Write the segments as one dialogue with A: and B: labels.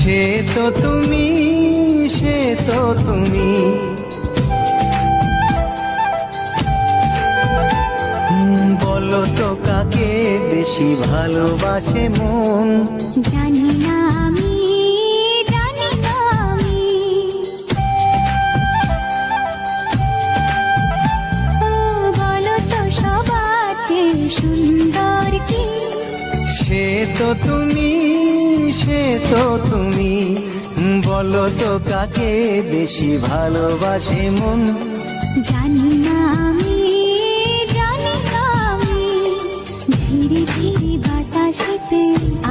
A: সে তো তুমি, সে তো তুমি। বলো তো কাকে বেশি ভালোবাসে মন?
B: জানি না আমি, জানি না আমি। ও বলো তো সবার চেয়ে সুন্দর কি?
A: সে তো তুমি, সে তো তুমি। বলো তো কাকে বেশি ভালোবাসে মন?
B: জানি না আমি, জানি না আমি। ঝিরি ঝিরি বাতাসেতে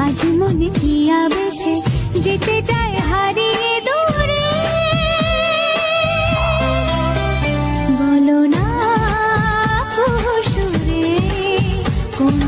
B: আজ মনে কি আবেশে যেতে চায় হারিয়ে দূরে। বলো না সুরে কোন